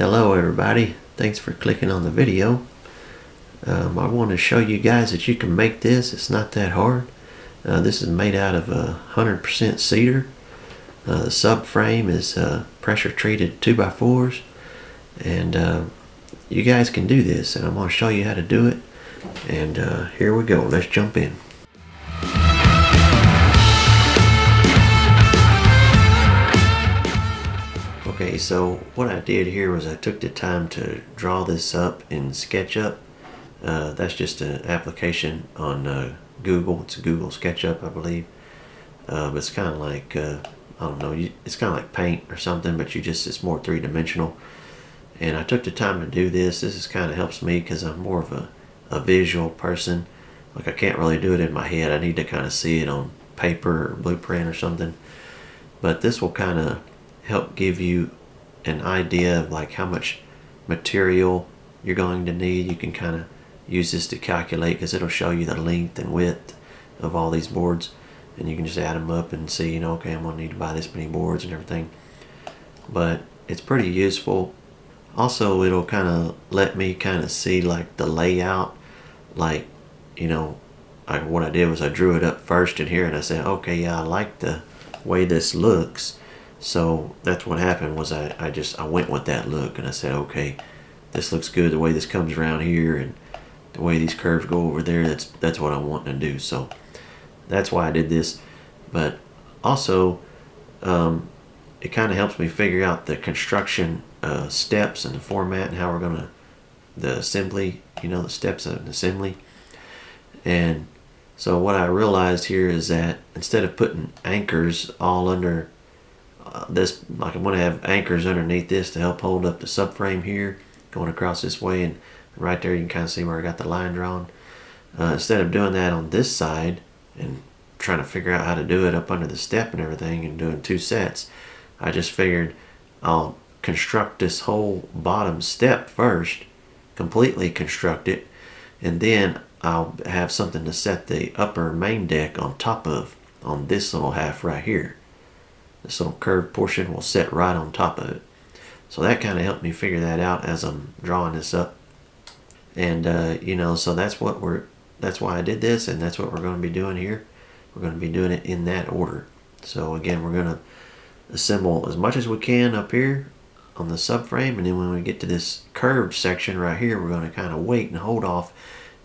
Hello everybody, thanks for clicking on the video. I want to show you guys that you can make this. It's not that hard. This is made out of 100% cedar. The subframe is pressure treated 2x4s, and you guys can do this, and I'm going to show you how to do it. And here we go, let's jump in. Okay, so what I did here was I took the time to draw this up in SketchUp. That's just an application on Google. It's Google SketchUp, I believe. But it's kind of like, I don't know, it's kind of like paint or something, but it's more three-dimensional. And I took the time to do this. This kind of helps me because I'm more of a visual person. Like, I can't really do it in my head. I need to kind of see it on paper or blueprint or something. But this will kind of help give you an idea of like how much material you're going to need. You can kind of use this to calculate because it'll show you the length and width of all these boards, and you can just add them up and see, you know, okay, I'm gonna need to buy this many boards and everything. But it's pretty useful. Also, it'll kind of let me kind of see like the layout, like, you know, what I did was I drew it up first in here and I said, okay, yeah, I like the way this looks. So that's what happened was I went with that look, and I said, okay, this looks good, the way this comes around here and the way these curves go over there, that's what I'm wanting to do. So that's why I did this. But also it kind of helps me figure out the construction steps and the format and how we're gonna, the assembly, you know, the steps of an assembly. And so what I realized here is that instead of putting anchors all under this, like I'm going to have anchors underneath this to help hold up the subframe here going across this way, and right there you can kind of see where I got the line drawn. Instead of doing that on this side and trying to figure out how to do it up under the step and everything and doing two sets, I just figured I'll construct this whole bottom step first, completely construct it, and then I'll have something to set the upper main deck on top of, on this little half right here. This little curved portion will set right on top of it. So that kind of helped me figure that out as I'm drawing this up. And you know, so that's why I did this, and that's what we're going to be doing here. We're going to be doing it in that order. So again, we're going to assemble as much as we can up here on the subframe, and then when we get to this curved section right here, we're going to kind of wait and hold off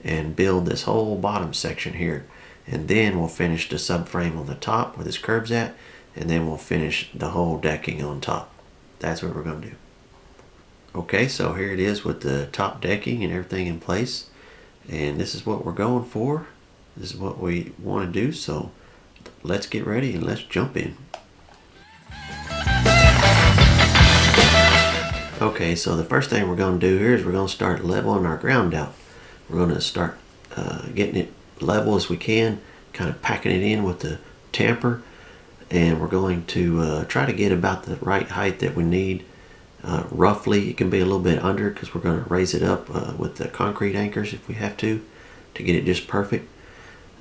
and build this whole bottom section here. And then we'll finish the subframe on the top where this curve's at, and then we'll finish the whole decking on top. That's what we're going to do. Okay, so here it is with the top decking and everything in place, and this is what we're going for. This is what we want to do, so let's get ready and let's jump in. Okay, so the first thing we're going to do here is we're going to start leveling our ground out. We're going to start getting it level as we can, kind of packing it in with the tamper. And we're going to try to get about the right height that we need. Roughly, it can be a little bit under because we're going to raise it up with the concrete anchors if we have to get it just perfect.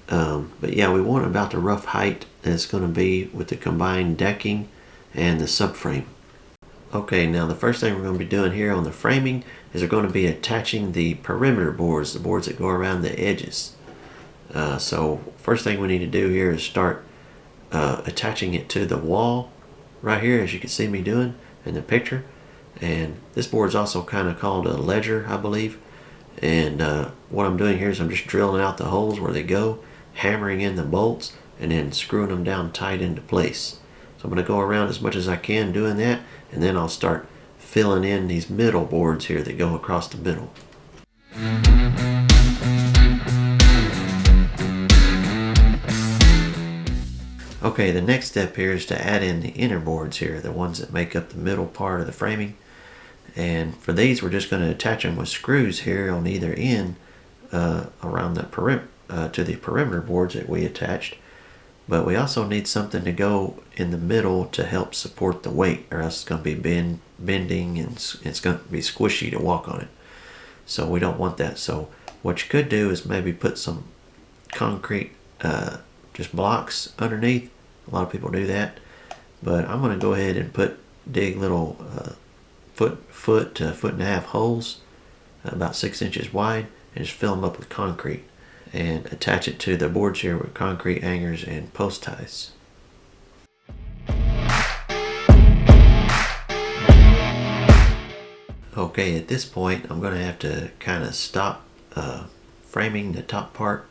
But yeah, we want about the rough height that's going to be with the combined decking and the subframe. Okay, now the first thing we're going to be doing here on the framing is we're going to be attaching the perimeter boards, the boards that go around the edges. So first thing we need to do here is start attaching it to the wall right here, as you can see me doing in the picture. And this board is also kind of called a ledger, I believe. And what I'm doing here is I'm just drilling out the holes where they go, hammering in the bolts, and then screwing them down tight into place. So I'm going to go around as much as I can doing that, and then I'll start filling in these middle boards here that go across the middle. Okay, the next step here is to add in the inner boards here, the ones that make up the middle part of the framing. And for these, we're just going to attach them with screws here on either end around the to the perimeter boards that we attached. But we also need something to go in the middle to help support the weight, or else it's going to be bending and it's going to be squishy to walk on it. So we don't want that. So what you could do is maybe put some concrete just blocks underneath. A lot of people do that, but I'm going to go ahead and dig little foot to foot and a half holes, about 6 inches wide, and just fill them up with concrete and attach it to the boards here with concrete hangers and post ties. Okay, at this point I'm going to have to kind of stop framing the top part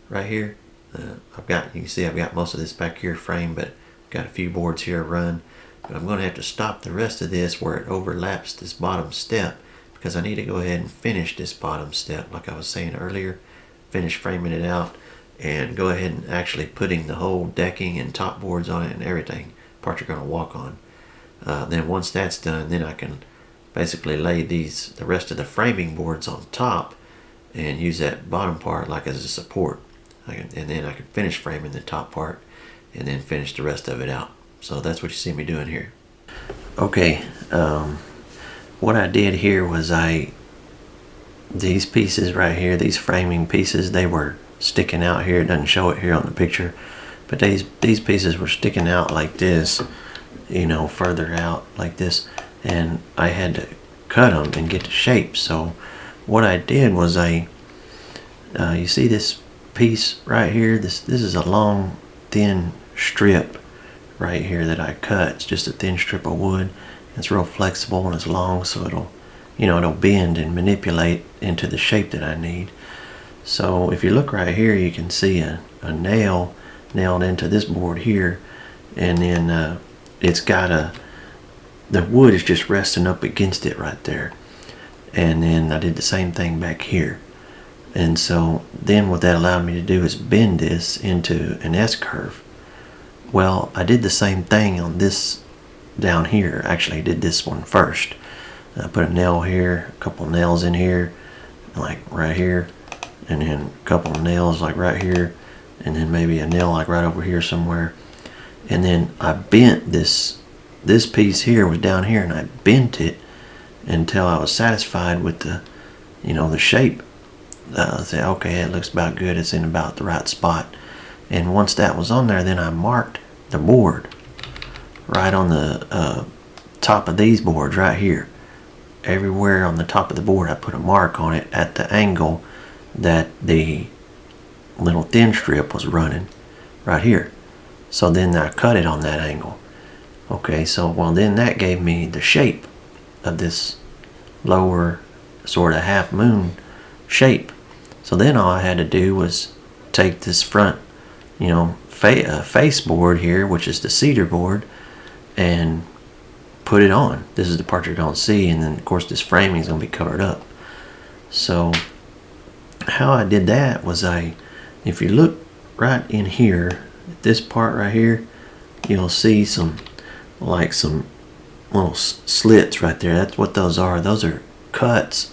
right here. You can see I've got most of this back here framed, but got a few boards here run. But I'm going to have to stop the rest of this where it overlaps this bottom step, because I need to go ahead and finish this bottom step like I was saying earlier. Finish framing it out and go ahead and actually putting the whole decking and top boards on it and everything, part you're going to walk on. Then once that's done, then I can basically lay the rest of the framing boards on top and use that bottom part like as a support. And then I can finish framing the top part and then finish the rest of it out. So that's what you see me doing here. Okay, what I did here was these pieces right here, these framing pieces, they were sticking out here. It doesn't show it here on the picture, but these pieces were sticking out like this, you know, further out like this, and I had to cut them and get the shape. So what I did was you see this piece right here, this is a long thin strip right here that I cut. It's just a thin strip of wood. It's real flexible and it's long, so it'll bend and manipulate into the shape that I need. So if you look right here, you can see a nail nailed into this board here, and then it's got the wood is just resting up against it right there. And then I did the same thing back here. And so then what that allowed me to do is bend this into an S-curve. Well, I did the same thing on this down here. Actually, I did this one first. I put a nail here, a couple nails in here, like right here, and then a couple of nails like right here, and then maybe a nail like right over here somewhere. And then I bent this piece here was down here, and I bent it until I was satisfied with the shape. I said, okay, it looks about good. It's in about the right spot. And once that was on there, then I marked the board right on the top of these boards right here. Everywhere on the top of the board, I put a mark on it at the angle that the little thin strip was running right here. So then I cut it on that angle. Okay, so then that gave me the shape of this lower sort of half moon shape. So then all I had to do was take this front, face board here, which is the cedar board, and put it on. This is the part you're going to see, and then of course this framing is going to be covered up. So how I did that was if you look right in here, this part right here, you'll see some little slits right there. That's what those are. Those are cuts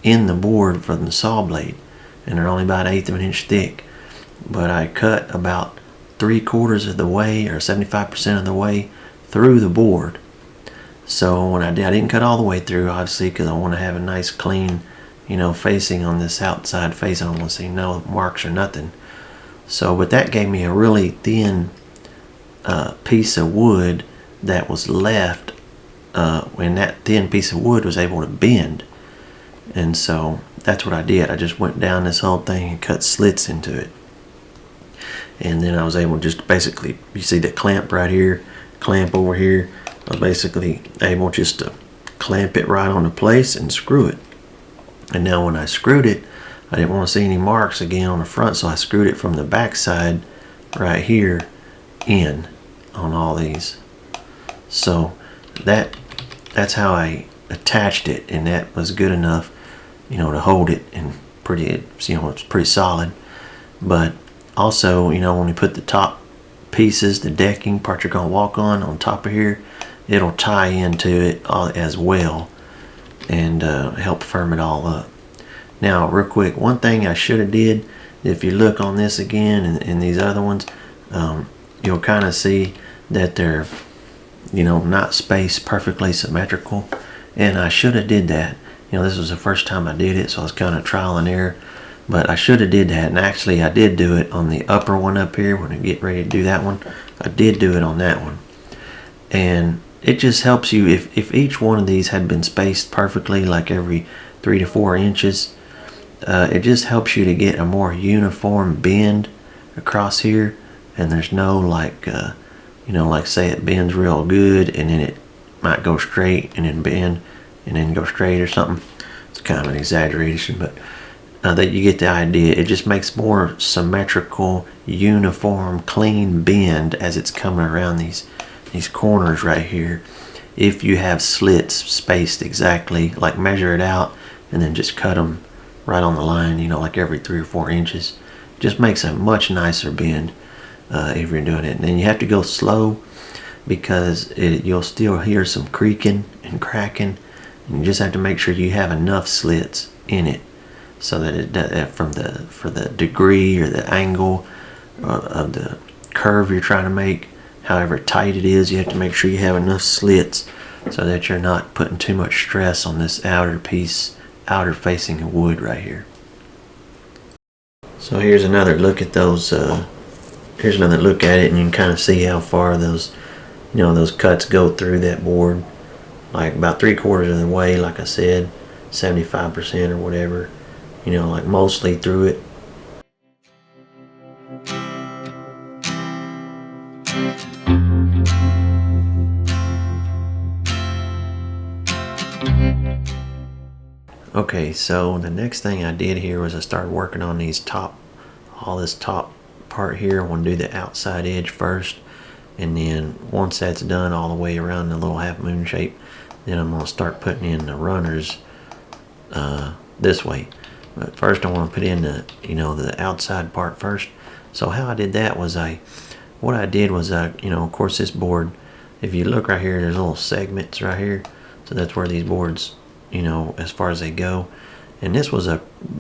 in the board from the saw blade, and they're only about 1/8 of an inch thick. But I cut about 3/4 of the way, or 75% of the way through the board. So when I didn't cut all the way through, obviously, because I want to have a nice clean, facing on this outside face. I don't want to see no marks or nothing. So, but that gave me a really thin piece of wood that was left when that thin piece of wood was able to bend. And so that's what I did. I just went down this whole thing and cut slits into it. And then I was able to just basically, you see the clamp right here, clamp over here. I was basically able just to clamp it right onto place and screw it. And now when I screwed it, I didn't want to see any marks again on the front, so I screwed it from the back side right here in on all these. So that's how I attached it, and that was good enough, to hold it, and it's pretty solid. But also, when you put the top pieces, the decking part you're going to walk on top of here, it'll tie into it as well and help firm it all up. Now, real quick, one thing I should have did, if you look on this again and these other ones, you'll kind of see that they're, not spaced perfectly symmetrical, and I should have did that. This was the first time I did it, so I was kind of trial and error, but I should have did that. And actually, I did do it on the upper one up here when I get ready to do that one. I did do it on that one, and it just helps you if each one of these had been spaced perfectly, like every 3 to 4 inches. It just helps you to get a more uniform bend across here, and there's no like like say it bends real good and then it might go straight and then bend and then go straight or something. It's kind of an exaggeration, but that you get the idea. It just makes more symmetrical, uniform, clean bend as it's coming around these corners right here. If you have slits spaced exactly, like measure it out and then just cut them right on the line, like every 3 or 4 inches. Just makes a much nicer bend if you're doing it. And then you have to go slow because you'll still hear some creaking and cracking. And you just have to make sure you have enough slits in it so that for the degree or the angle of the curve you're trying to make, however tight it is, you have to make sure you have enough slits so that you're not putting too much stress on this outer facing of wood right here. So here's another look at those. Here's another look at it, and you can kind of see how far those cuts go through that board. Like about 3/4 of the way, like I said, 75% or whatever. Like mostly through it. Okay, so the next thing I did here was I started working on all this top part here. I want to do the outside edge first, and then once that's done all the way around the little half moon shape, then I'm going to start putting in the runners this way. But first I want to put in the outside part first. So how I did that was what I did was of course this board, if you look right here, there's little segments right here. So that's where these boards, as far as they go. And this was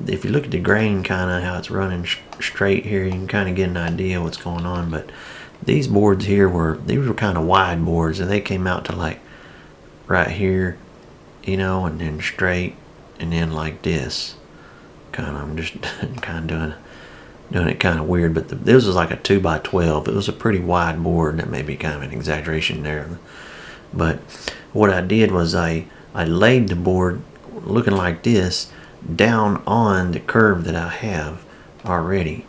if you look at the grain, kind of how it's running straight here, you can kind of get an idea what's going on. But these boards here these were kind of wide boards, and they came out to like right here, and then straight, and then like this. I'm just kind of doing it kind of weird, but this was like a 2x12. It was a pretty wide board. That may be kind of an exaggeration there, but what I did was I laid the board looking like this down on the curve that I have already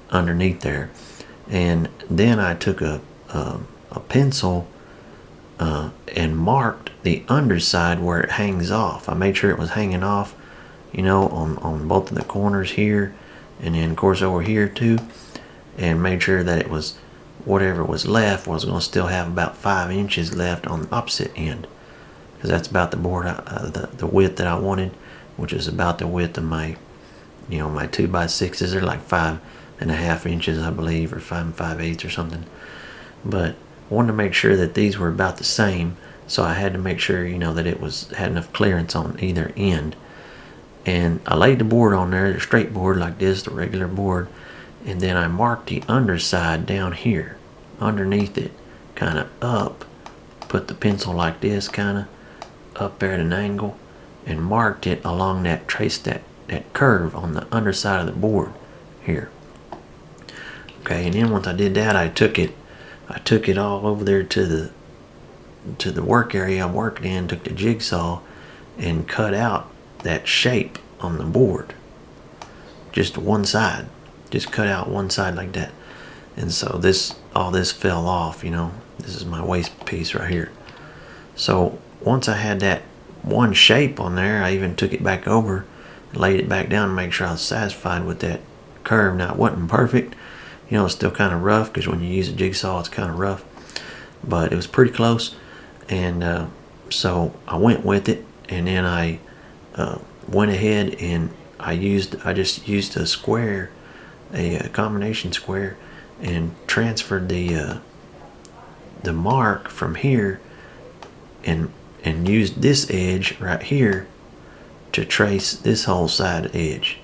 underneath there, and then I took a pencil and marked the underside where it hangs off. I made sure it was hanging off, on both of the corners here, and then of course over here too, and made sure that it was whatever was left was going to still have about 5 inches left on the opposite end, because that's about the board the width that I wanted, which is about the width of my my 2x6s. They're like 5.5 inches, I believe, or 5 5/8 or something. But I wanted to make sure that these were about the same, so I had to make sure that it had enough clearance on either end. And I laid the board on there, the straight board like this, the regular board, and then I marked the underside down here underneath it, kind of up, put the pencil like this, kind of up there at an angle, and marked it along that, traced that curve on the underside of the board here. Okay, and then once I did that, I took it all over there to the work area I'm working in, took the jigsaw and cut out that shape on the board, just one side, just cut out one side like that. And so all this fell off. This is my waste piece right here. So once I had that one shape on there, I even took it back over and laid it back down to make sure I was satisfied with that curve. Now it wasn't perfect, it's still kind of rough, because when you use a jigsaw it's kind of rough, but it was pretty close. And so I went with it, and then I went ahead and I just used a square, a combination square, and transferred the mark from here and used this edge right here to trace this whole side edge.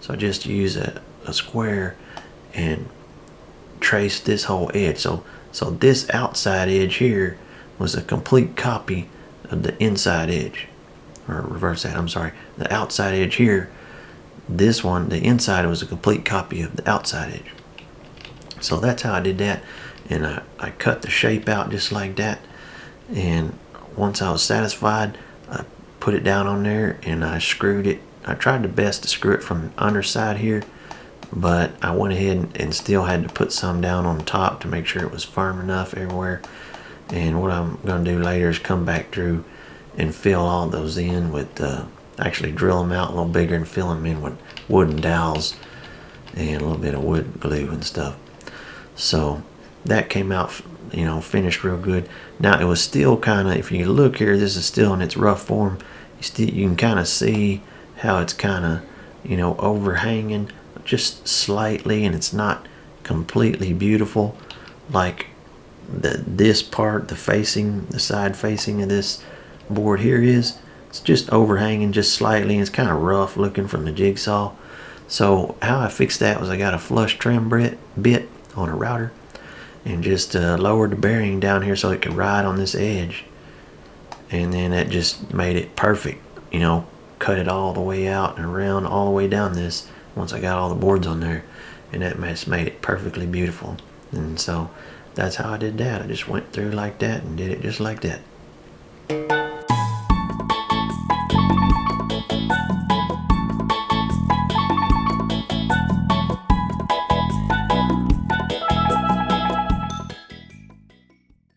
So I just use a square and trace this whole edge. So this outside edge here was a complete copy of the inside edge. Or reverse that, I'm sorry. The outside edge here, this one, the inside was a complete copy of the outside edge. So that's how I did that. And I cut the shape out just like that. And once I was satisfied, I put it down on there and I screwed it. I tried the best to screw it from the underside here, but I went ahead and still had to put some down on top to make sure it was firm enough everywhere. And what I'm going to do later is come back through and fill all those in with, actually drill them out a little bigger and fill them in with wooden dowels and a little bit of wood glue and stuff. So that came out, you know, finished real good. Now it was still kind of, if you look here, this is still in its rough form. You can kind of see how it's kind of, you know, overhanging just slightly, and it's not completely beautiful like this part, the side facing of this board here is. It's just overhanging just slightly, and it's kind of rough looking from the jigsaw. So how I fixed that was I got a flush trim bit on a router and just lowered the bearing down here so it could ride on this edge, and then that just made it perfect. You know, cut it all the way out and around all the way down this once I got all the boards on there, and that made it perfectly beautiful. And so that's how I did that. I just went through like that and did it just like that.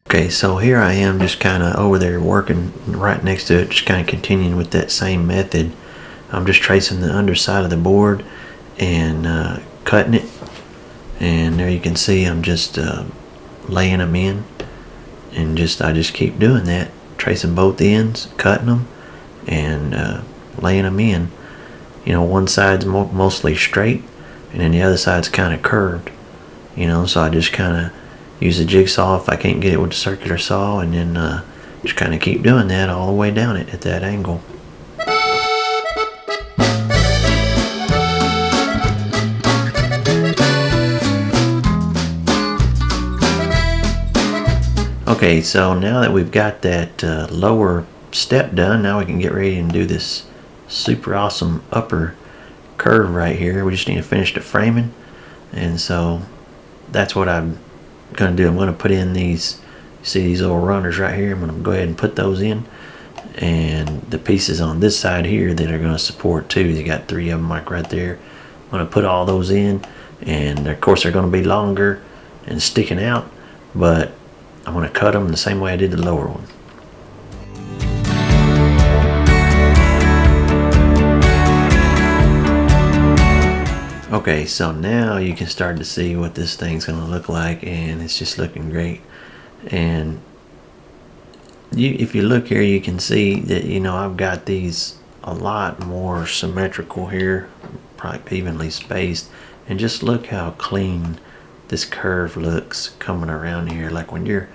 Okay, so here I am just kind of over there working right next to it, just kind of continuing with that same method. I'm just tracing the underside of the board and cutting it, and there you can see I'm just laying them in, and I just keep doing that, tracing both ends, cutting them, and laying them in. You know, one side's mostly straight, and then the other side's kind of curved. You know, so I just kind of use a jigsaw if I can't get it with the circular saw, and then just kind of keep doing that all the way down it at that angle. Okay, so now that we've got that lower step done, now we can get ready and do this super awesome upper curve right here. We just need to finish the framing, and so that's what I'm going to do. I'm going to put in these, see these little runners right here. I'm going to go ahead and put those in, and the pieces on this side here that are going to support too. They got 3 of them like right there. I'm going to put all those in, and of course they're going to be longer and sticking out, but I'm going to cut them the same way I did the lower one. Okay, so now you can start to see what this thing's going to look like, and it's just looking great. And if you look here, you can see that, you know, I've got these a lot more symmetrical here, probably evenly spaced, and just look how clean this curve looks coming around here. Like when you're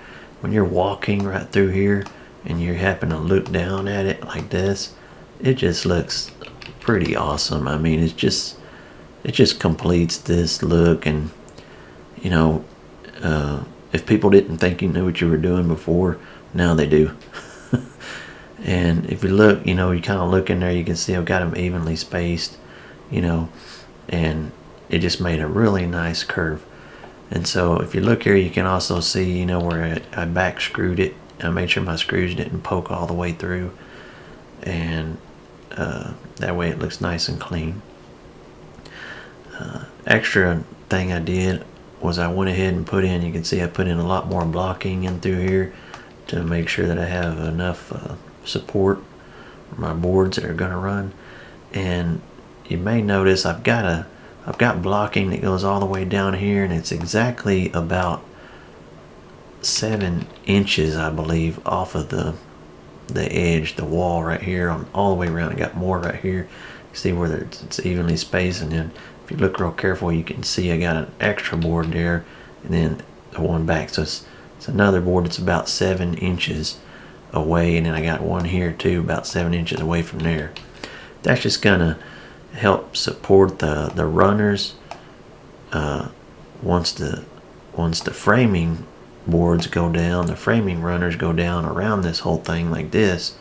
walking right through here and you happen to look down at it like this, it just looks pretty awesome. I mean, it just completes this look. And you know, if people didn't think you knew what you were doing before, now they do. And if you look, you know, you kind of look in there, you can see I've got them evenly spaced, you know, and it just made a really nice curve. And so if you look here, you can also see, you know, where I back screwed it. I made sure my screws didn't poke all the way through, and that way it looks nice and clean. Extra thing I did was I went ahead and put in, you can see I put in a lot more blocking in through here to make sure that I have enough support for my boards that are going to run. And you may notice I've got blocking that goes all the way down here, and it's exactly about 7 inches, I believe, off of the edge, the wall right here, on all the way around. I got more right here. See where it's evenly spaced, and then if you look real careful, you can see I got an extra board there, and then the one back. So it's another board that's about 7 inches away, and then I got one here too, about 7 inches away from there. That's just gonna help support the runners. Once the framing boards go down, the framing runners go down around this whole thing like this,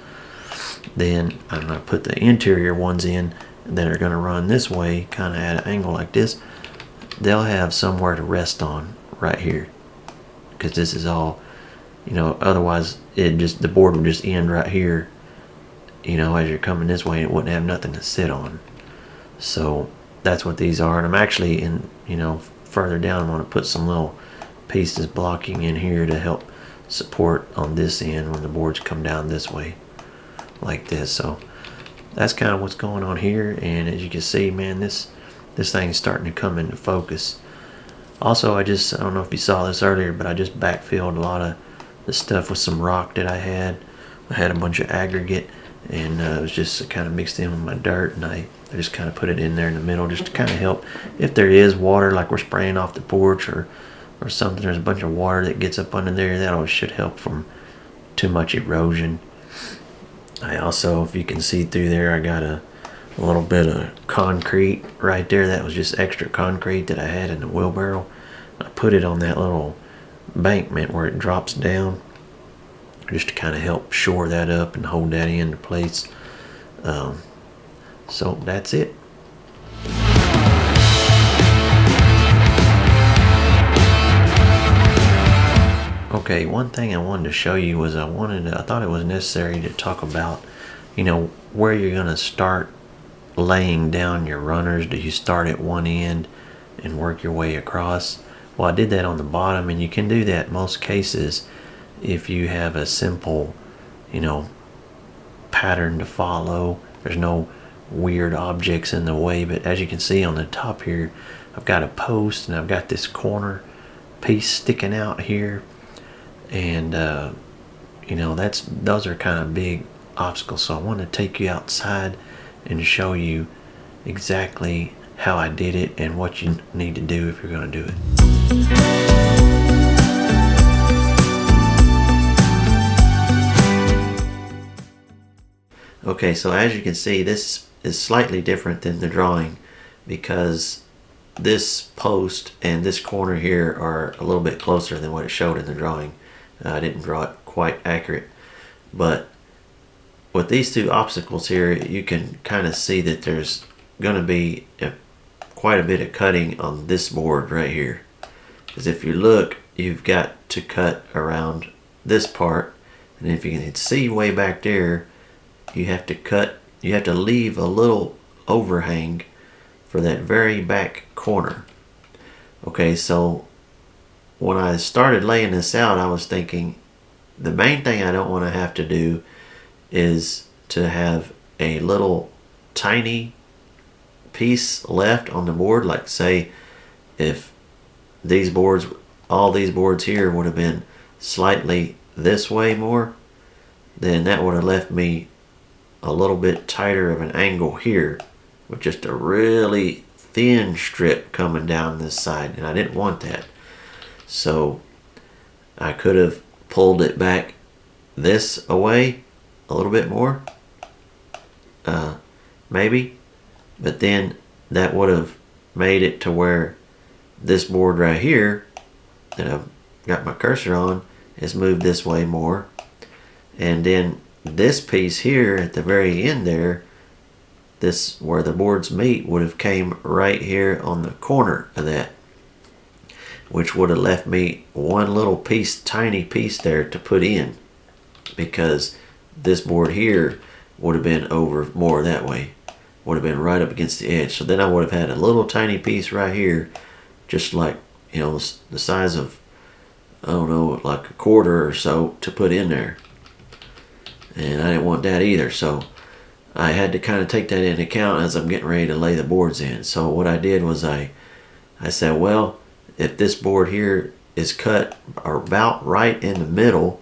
then I'm going to put the interior ones in that are going to run this way, kind of at an angle like this. They'll have somewhere to rest on right here, because this is all Otherwise the board would just end right here, as you're coming this way, and it wouldn't have nothing to sit on. So that's what these are. And I'm actually further down, I'm going to put some little pieces blocking in here to help support on this end when the boards come down this way like this. So that's kind of what's going on here. And as you can see, man, this thing's starting to come into focus. Also, I don't know if you saw this earlier, but I just backfilled a lot of the stuff with some rock that I had. I had a bunch of aggregate, and it was just kind of mixed in with my dirt, and I just kind of put it in there in the middle just to kind of help if there is water, like we're spraying off the porch or something. There's a bunch of water that gets up under there. That always should help from too much erosion. I also, if you can see through there, I got a little bit of concrete right there. That was just extra concrete that I had in the wheelbarrow. I put it on that little embankment where it drops down, just to kind of help shore that up and hold that into place. So that's it. Okay, one thing I wanted to show you was I thought it was necessary to talk about, where you're going to start laying down your runners. Do you start at one end and work your way across? Well, I did that on the bottom, and you can do that in most cases if you have a simple, pattern to follow. There's no weird objects in the way. But as you can see on the top here, I've got a post, and I've got this corner piece sticking out here, and those are kind of big obstacles. So I want to take you outside and show you exactly how I did it and what you need to do if you're going to do it. Okay, so as you can see, this is slightly different than the drawing because this post and this corner here are a little bit closer than what it showed in the drawing. I didn't draw it quite accurate, but with these two obstacles here, you can kind of see that there's going to be quite a bit of cutting on this board right here. Because if you look, you've got to cut around this part, and if you can see way back there, you have to leave a little overhang for that very back corner. Okay, so when I started laying this out, I was thinking the main thing I don't want to have to do is to have a little tiny piece left on the board. Like, say if all these boards here would have been slightly this way more, then that would have left me a little bit tighter of an angle here with just a really thin strip coming down this side, and I didn't want that. So I could have pulled it back this away a little bit more, maybe, but then that would have made it to where this board right here that I've got my cursor on is moved this way more, and then this piece here at the very end there, this where the boards meet, would have came right here on the corner of that, which would have left me one little piece, tiny piece there to put in, because this board here would have been over more that way, would have been right up against the edge. So then I would have had a little tiny piece right here, just like, the size of, I don't know, like a quarter or so to put in there. And I didn't want that either, so I had to kind of take that into account as I'm getting ready to lay the boards in. So what I did was I said, well, if this board here is cut about right in the middle,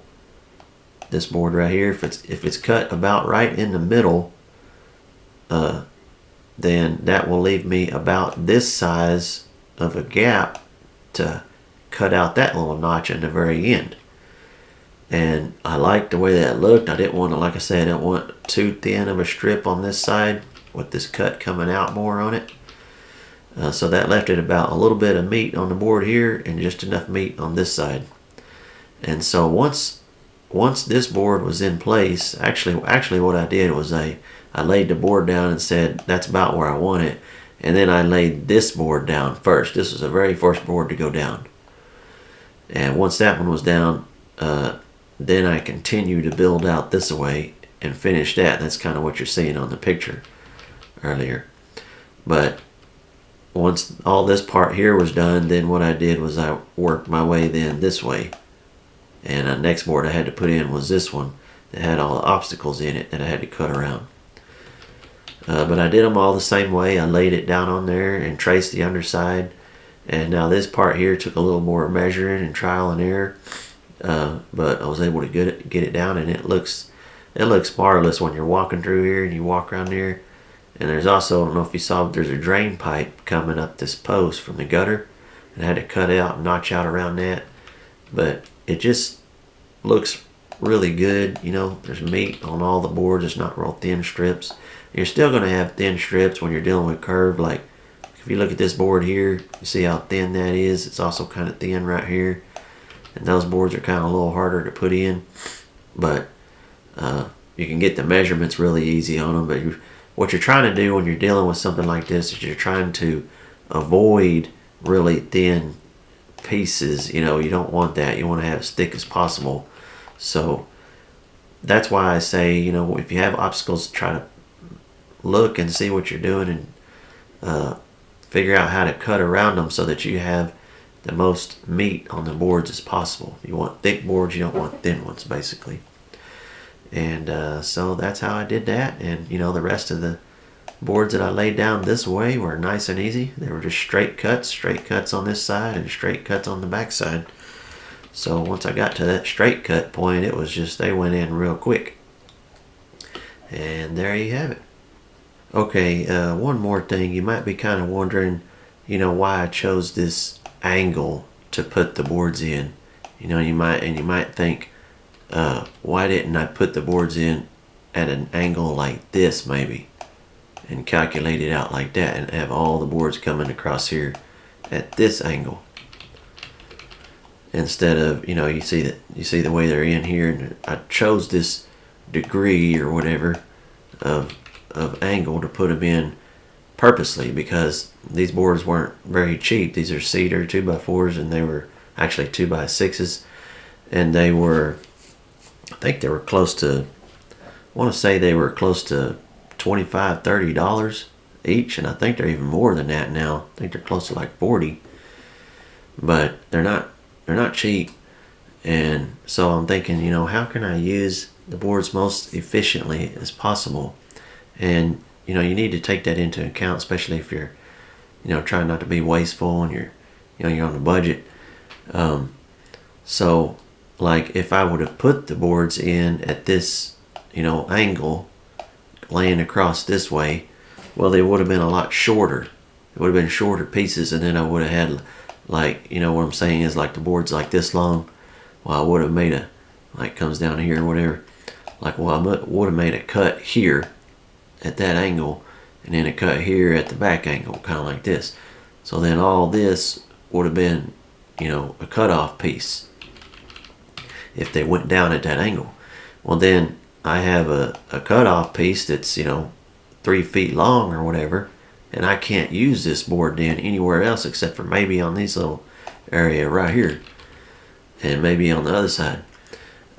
this board right here, if it's cut about right in the middle, then that will leave me about this size of a gap to cut out that little notch in the very end. And I liked the way that looked. I didn't want to, like I said, I didn't want too thin of a strip on this side with this cut coming out more on it. So that left it about a little bit of meat on the board here and just enough meat on this side. And so once this board was in place, actually what I did was I laid the board down and said that's about where I want it, and then I laid this board down first. This was the very first board to go down, and once that one was down, then I continue to build out this way and finish that. That's kind of what you're seeing on the picture earlier. But once all this part here was done, then what I did was I worked my way then this way. And the next board I had to put in was this one that had all the obstacles in it that I had to cut around. But I did them all the same way. I laid it down on there and traced the underside. And now this part here took a little more measuring and trial and error. But I was able to get it down, and it looks marvelous when you're walking through here and you walk around here. And there's also, I don't know if you saw, but there's a drain pipe coming up this post from the gutter, and I had to cut out and notch out around that. But it just looks really good. You know, there's meat on all the boards. It's not real thin strips. You're still going to have thin strips when you're dealing with curved. Like if you look at this board here, you see how thin that is. It's also kind of thin right here. And those boards are kind of a little harder to put in. But you can get the measurements really easy on them. But what you're trying to do when you're dealing with something like this is you're trying to avoid really thin pieces. You know, you don't want that. You want to have as thick as possible. So that's why I say, you know, if you have obstacles, try to look and see what you're doing and figure out how to cut around them so that you have the most meat on the boards as possible. You want thick boards, you don't want thin ones, basically. And so that's how I did that. And you know, the rest of the boards that I laid down this way were nice and easy. They were just straight cuts on this side and straight cuts on the back side. So once I got to that straight cut point, it was just, they went in real quick. And there you have it. Okay, one more thing. You might be kind of wondering, you know, why I chose this angle to put the boards in. You know, you might think, why didn't I put the boards in at an angle like this maybe, and calculate it out like that, and have all the boards coming across here at this angle, instead of, you know, you see the way they're in here. And I chose this degree or whatever of angle to put them in purposely, because these boards weren't very cheap. These are cedar 2x4s, and they were actually 2x6s, and they were, I think they were close to, I want to say they were close to $25-30 each, and I think they're even more than that now. I think they're close to like 40, but they're not cheap. And so I'm thinking, you know, how can I use the boards most efficiently as possible? And you know, you need to take that into account, especially if you're, you know, trying not to be wasteful and you're on a budget. So like if I would have put the boards in at this, you know, angle, laying across this way, well, they would have been a lot shorter. It would have been shorter pieces, and then I would have had, like, you know, what I'm saying is, like, the board's like this long. Well, I would have made a, like, comes down here or whatever. Like, well, I would have made a cut here at that angle, and then a cut here at the back angle, kind of like this. So then all this would have been, you know, a cutoff piece if they went down at that angle. Well, then I have a cutoff piece that's, you know, 3 feet long or whatever, and I can't use this board then anywhere else except for maybe on this little area right here, and maybe on the other side.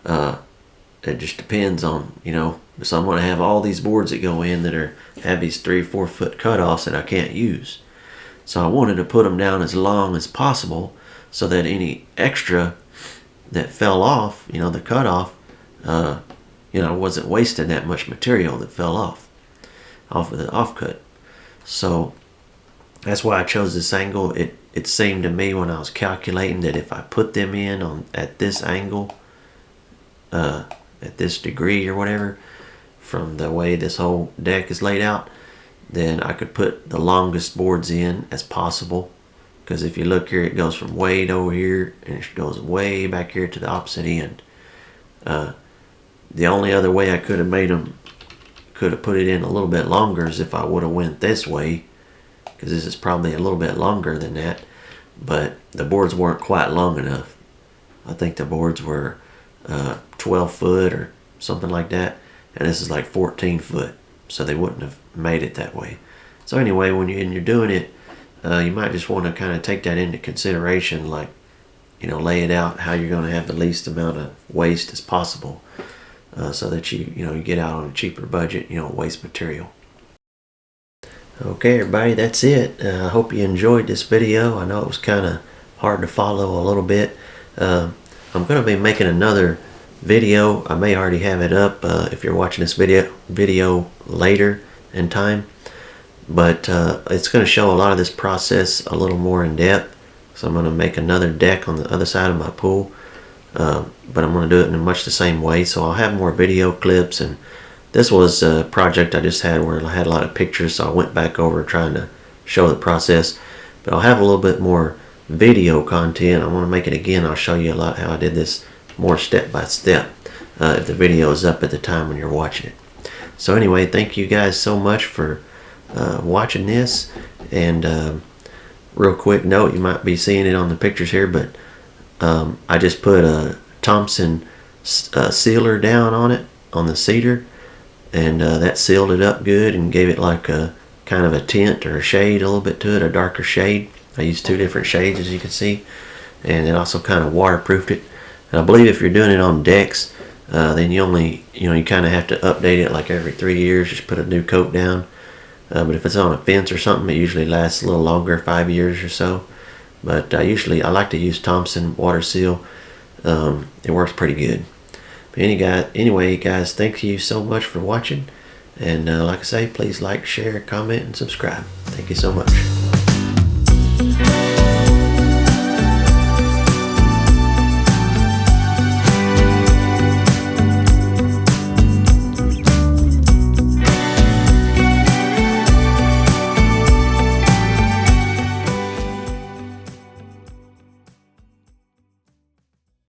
It just depends on, you know, so I'm going to have all these boards that go in that have these 3 or 4 foot cutoffs that I can't use. So I wanted to put them down as long as possible so that any extra that fell off, you know, the cutoff, you know, I wasn't wasting that much material that fell off of the offcut. So that's why I chose this angle. It seemed to me when I was calculating that if I put them in at this angle, at this degree or whatever, from the way this whole deck is laid out, then I could put the longest boards in as possible. Because if you look here, it goes from way over here and it goes way back here to the opposite end. The only other way I could have put it in a little bit longer is if I would have went this way, because this is probably a little bit longer than that, but the boards weren't quite long enough. I think the boards were 12 foot or something like that, and this is like 14 foot, so they wouldn't have made it that way. So anyway, when you're doing it, you might just want to kind of take that into consideration, like, lay it out how you're going to have the least amount of waste as possible, so that you get out on a cheaper budget. You don't waste material. Okay, everybody, that's it. I hope you enjoyed this video. I know it was kind of hard to follow a little bit. I'm going to be making another video. I may already have it up if you're watching this video later in time, but it's going to show a lot of this process a little more in depth. So I'm going to make another deck on the other side of my pool, but I'm going to do it in much the same way. So I'll have more video clips, and this was a project I just had where I had a lot of pictures, so I went back over trying to show the process. But I'll have a little bit more video content. I want to make it again. I'll show you a lot how I did this more step by step if the video is up at the time when you're watching it. So anyway, thank you guys so much for watching this. And real quick note, you might be seeing it on the pictures here, but I just put a Thompson sealer down on it, on the cedar, and that sealed it up good and gave it like a kind of a tint or a shade a little bit to it, a darker shade. I used 2 different shades, as you can see, and it also kind of waterproofed it. And I believe if you're doing it on decks, then you only, you kind of have to update it like every 3 years, just put a new coat down. But if it's on a fence or something, it usually lasts a little longer, 5 years or so. But I like to use Thompson water seal. It works pretty good. But anyway, guys, thank you so much for watching. And like I say, please like, share, comment, and subscribe. Thank you so much.